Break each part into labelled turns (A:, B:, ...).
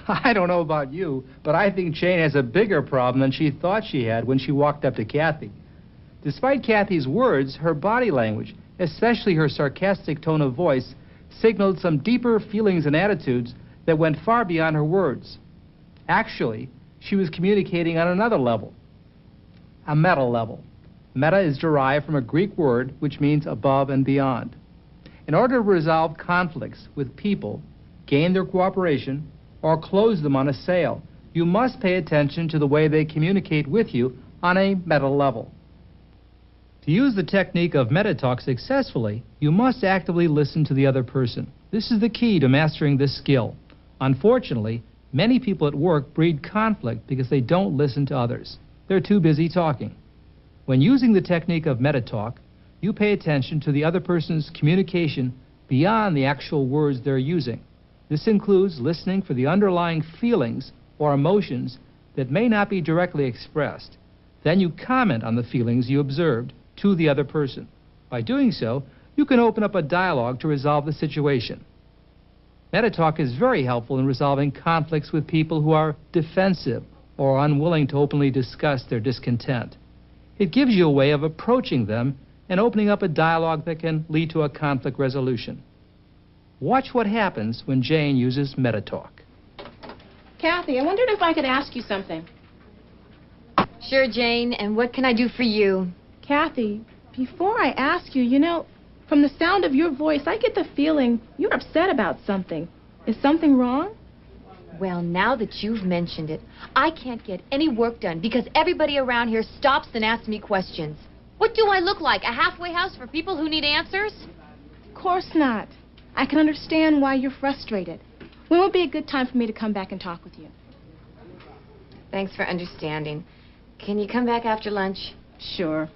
A: I don't know about you, but I think Jane has a bigger problem than she thought she had when she walked up to Kathy. Despite Kathy's words, her body language, especially her sarcastic tone of voice, signaled some deeper feelings and attitudes that went far beyond her words. Actually, she was communicating on another level, a meta level. Meta is derived from a Greek word which means above and beyond. In order to resolve conflicts with people, gain their cooperation, or close them on a sale, you must pay attention to the way they communicate with you on a meta level. To use the technique of meta talk successfully, you must actively listen to the other person. This is the key to mastering this skill. Unfortunately, many people at work breed conflict because they don't listen to others. They're too busy talking. When using the technique of meta talk, you pay attention to the other person's communication beyond the actual words they're using. This includes listening for the underlying feelings or emotions that may not be directly expressed. Then you comment on the feelings you observed to the other person. By doing so, you can open up a dialogue to resolve the situation. Meta talk is very helpful in resolving conflicts with people who are defensive or unwilling to openly discuss their discontent. It gives you a way of approaching them and opening up a dialogue that can lead to a conflict resolution. Watch what happens when Jane uses meta talk.
B: Kathy, I wondered if I could ask you something.
C: Sure, Jane, and what can I do for you?
B: Kathy, before I ask you, from the sound of your voice, I get the feeling you're upset about something. Is something wrong?
C: Well, now that you've mentioned it, I can't get any work done because everybody around here stops and asks me questions. What do I look like, a halfway house for people who need answers?
B: Of course not. I can understand why you're frustrated. When would be a good time for me to come back and talk with you?
C: Thanks for understanding. Can you come back after lunch?
B: Sure.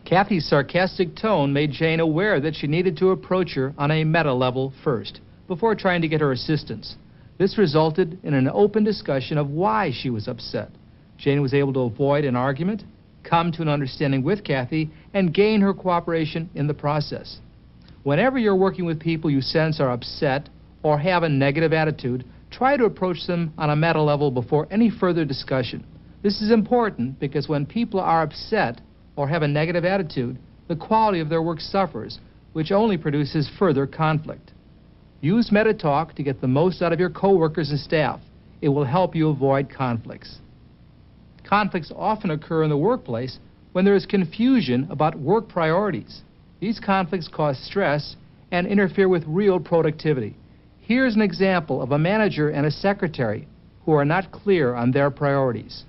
A: Kathy's sarcastic tone made Jane aware that she needed to approach her on a meta level first, before trying to get her assistance. This resulted in an open discussion of why she was upset. Jane was able to avoid an argument, come to an understanding with Kathy, and gain her cooperation in the process. Whenever you're working with people you sense are upset or have a negative attitude, try to approach them on a meta level before any further discussion. This is important because when people are upset or have a negative attitude, the quality of their work suffers, which only produces further conflict. Use meta talk to get the most out of your coworkers and staff. It will help you avoid conflicts. Conflicts often occur in the workplace when there is confusion about work priorities. These conflicts cause stress and interfere with real productivity. Here's an example of a manager and a secretary who are not clear on their priorities.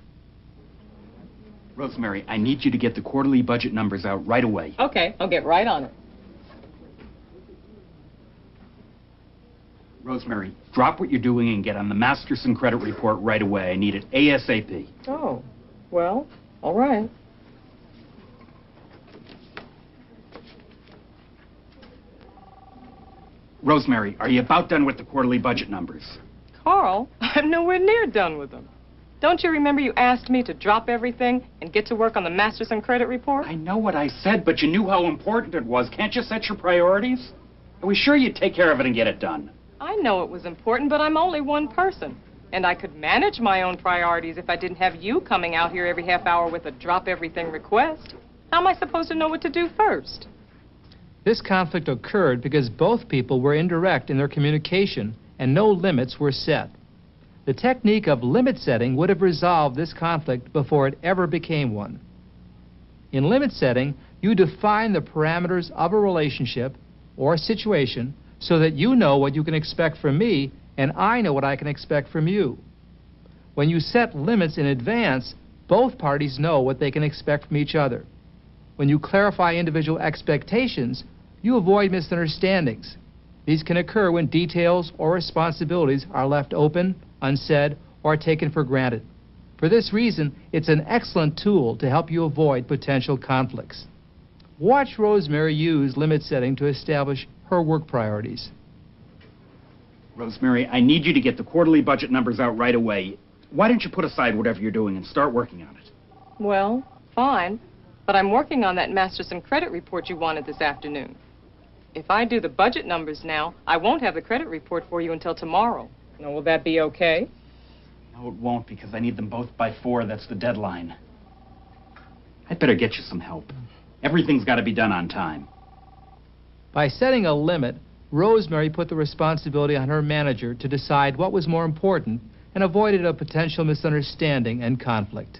D: Rosemary, I need you to get the quarterly budget numbers out right away.
E: Okay, I'll get right on it.
D: Rosemary, drop what you're doing and get on the Masterson credit report right away. I need it ASAP.
E: Oh, well, all right.
D: Rosemary, are you about done with the quarterly budget numbers?
E: Carl, I'm nowhere near done with them. Don't you remember you asked me to drop everything and get to work on the Masterson credit report?
D: I know what I said, but you knew how important it was. Can't you set your priorities? Are we sure you'd take care of it and get it done?
E: I know it was important, but I'm only one person. And I could manage my own priorities if I didn't have you coming out here every half hour with a drop everything request. How am I supposed to know what to do first?
A: This conflict occurred because both people were indirect in their communication and no limits were set. The technique of limit setting would have resolved this conflict before it ever became one. In limit setting, you define the parameters of a relationship or a situation so that you know what you can expect from me and I know what I can expect from you. When you set limits in advance, both parties know what they can expect from each other. When you clarify individual expectations, you avoid misunderstandings. These can occur when details or responsibilities are left open, unsaid, or taken for granted. For this reason, it's an excellent tool to help you avoid potential conflicts. Watch Rosemary use limit setting to establish her work priorities.
D: Rosemary, I need you to get the quarterly budget numbers out right away. Why don't you put aside whatever you're doing and start working on it?
E: Well, fine. But I'm working on that Masterson credit report you wanted this afternoon. If I do the budget numbers now, I won't have the credit report for you until tomorrow. Now, will that be okay?
D: No, it won't, because I need them both by 4. That's the deadline. I'd better get you some help. Everything's got to be done on time.
A: By setting a limit, Rosemary put the responsibility on her manager to decide what was more important and avoided a potential misunderstanding and conflict.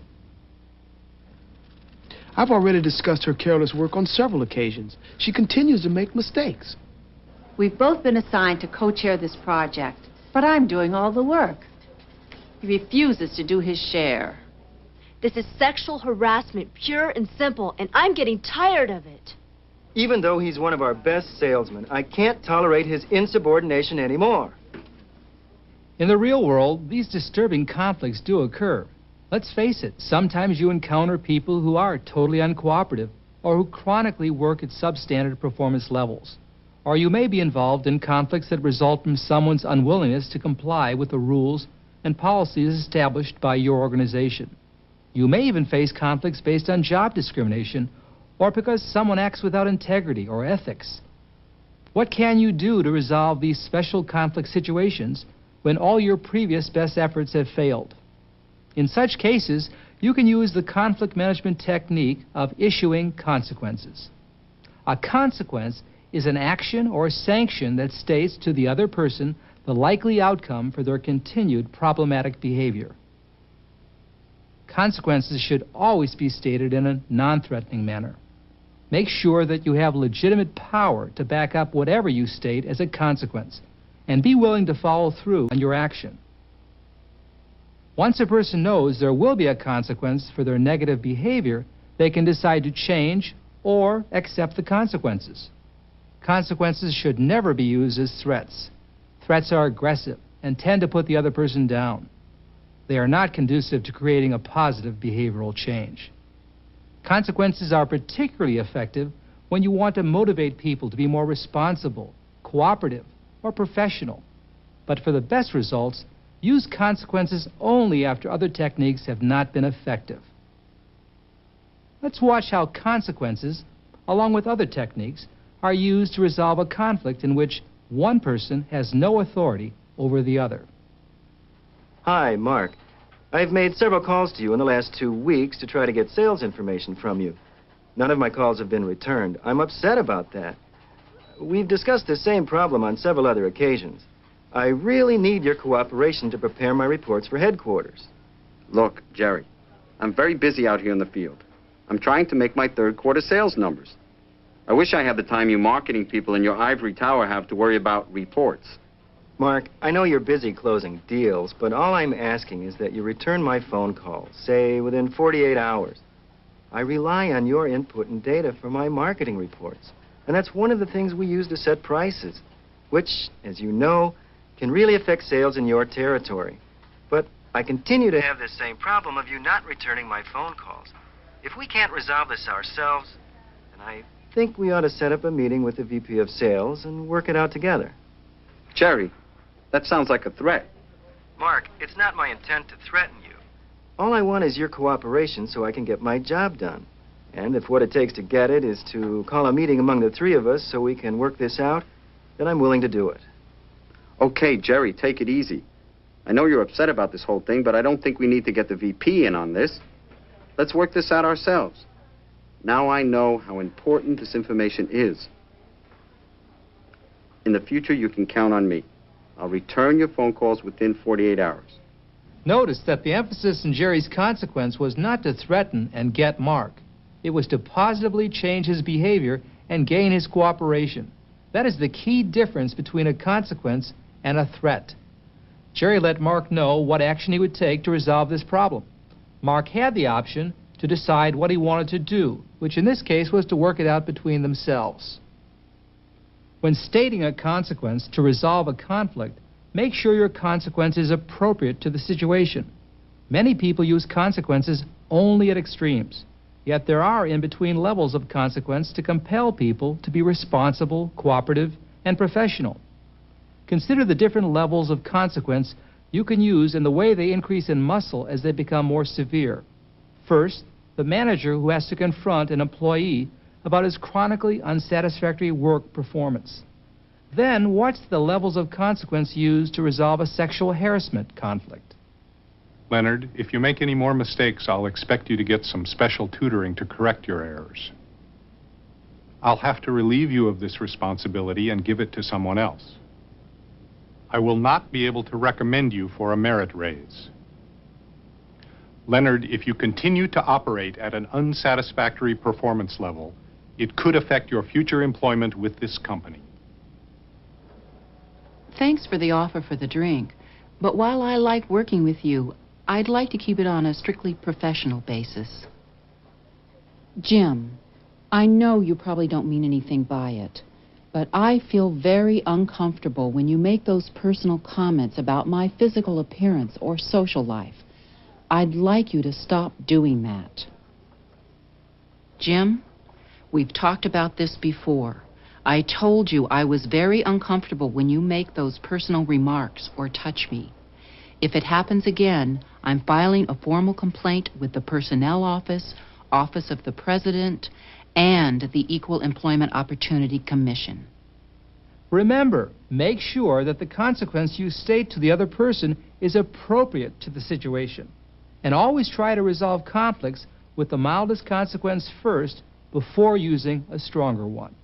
F: I've already discussed her careless work on several occasions. She continues to make mistakes.
G: We've both been assigned to co-chair this project, but I'm doing all the work. He refuses to do his share.
H: This is sexual harassment, pure and simple, and I'm getting tired of it.
I: Even though he's one of our best salesmen, I can't tolerate his insubordination anymore.
A: In the real world, these disturbing conflicts do occur. Let's face it, sometimes you encounter people who are totally uncooperative or who chronically work at substandard performance levels. Or you may be involved in conflicts that result from someone's unwillingness to comply with the rules and policies established by your organization. You may even face conflicts based on job discrimination or because someone acts without integrity or ethics. What can you do to resolve these special conflict situations when all your previous best efforts have failed? In such cases, you can use the conflict management technique of issuing consequences. A consequence is an action or sanction that states to the other person the likely outcome for their continued problematic behavior. Consequences should always be stated in a non-threatening manner. Make sure that you have legitimate power to back up whatever you state as a consequence, and be willing to follow through on your action. Once a person knows there will be a consequence for their negative behavior, they can decide to change or accept the consequences. Consequences should never be used as threats. Threats are aggressive and tend to put the other person down. They are not conducive to creating a positive behavioral change. Consequences are particularly effective when you want to motivate people to be more responsible, cooperative, or professional. But for the best results, use consequences only after other techniques have not been effective. Let's watch how consequences, along with other techniques, are used to resolve a conflict in which one person has no authority over the other.
I: Hi, Mark. I've made several calls to you in the last 2 weeks to try to get sales information from you. None of my calls have been returned. I'm upset about that. We've discussed the same problem on several other occasions. I really need your cooperation to prepare my reports for headquarters.
J: Look, Jerry, I'm very busy out here in the field. I'm trying to make my third-quarter sales numbers. I wish I had the time you marketing people in your ivory tower have to worry about reports.
I: Mark, I know you're busy closing deals, but all I'm asking is that you return my phone calls, say within 48 hours. I rely on your input and data for my marketing reports, and that's one of the things we use to set prices, which, as you know, can really affect sales in your territory. But I continue to have this same problem of you not returning my phone calls. If we can't resolve this ourselves, then I think we ought to set up a meeting with the VP of Sales and work it out together.
J: Jerry, that sounds like a threat.
I: Mark, it's not my intent to threaten you. All I want is your cooperation so I can get my job done. And if what it takes to get it is to call a meeting among the three of us so we can work this out, then I'm willing to do it.
J: Okay, Jerry, take it easy. I know you're upset about this whole thing, but I don't think we need to get the VP in on this. Let's work this out ourselves. Now I know how important this information is. In the future, you can count on me. I'll return your phone calls within 48 hours.
A: Notice that the emphasis in Jerry's consequence was not to threaten and get Mark. It was to positively change his behavior and gain his cooperation. That is the key difference between a consequence and a threat. Jerry let Mark know what action he would take to resolve this problem. Mark had the option to decide what he wanted to do, which in this case was to work it out between themselves. When stating a consequence to resolve a conflict, make sure your consequence is appropriate to the situation. Many people use consequences only at extremes, yet there are in-between levels of consequence to compel people to be responsible, cooperative, and professional. Consider the different levels of consequence you can use and the way they increase in muscle as they become more severe. First, the manager who has to confront an employee about his chronically unsatisfactory work performance. Then watch the levels of consequence used to resolve a sexual harassment conflict.
K: Leonard, if you make any more mistakes, I'll expect you to get some special tutoring to correct your errors. I'll have to relieve you of this responsibility and give it to someone else. I will not be able to recommend you for a merit raise. Leonard, if you continue to operate at an unsatisfactory performance level, it could affect your future employment with this company.
L: Thanks for the offer for the drink, but while I like working with you, I'd like to keep it on a strictly professional basis. Jim, I know you probably don't mean anything by it, but I feel very uncomfortable when you make those personal comments about my physical appearance or social life. I'd like you to stop doing that. Jim, we've talked about this before. I told you I was very uncomfortable when you make those personal remarks or touch me. If it happens again, I'm filing a formal complaint with the Personnel Office, Office of the President, and the Equal Employment Opportunity Commission.
A: Remember, make sure that the consequence you state to the other person is appropriate to the situation. And always try to resolve conflicts with the mildest consequence first before using a stronger one.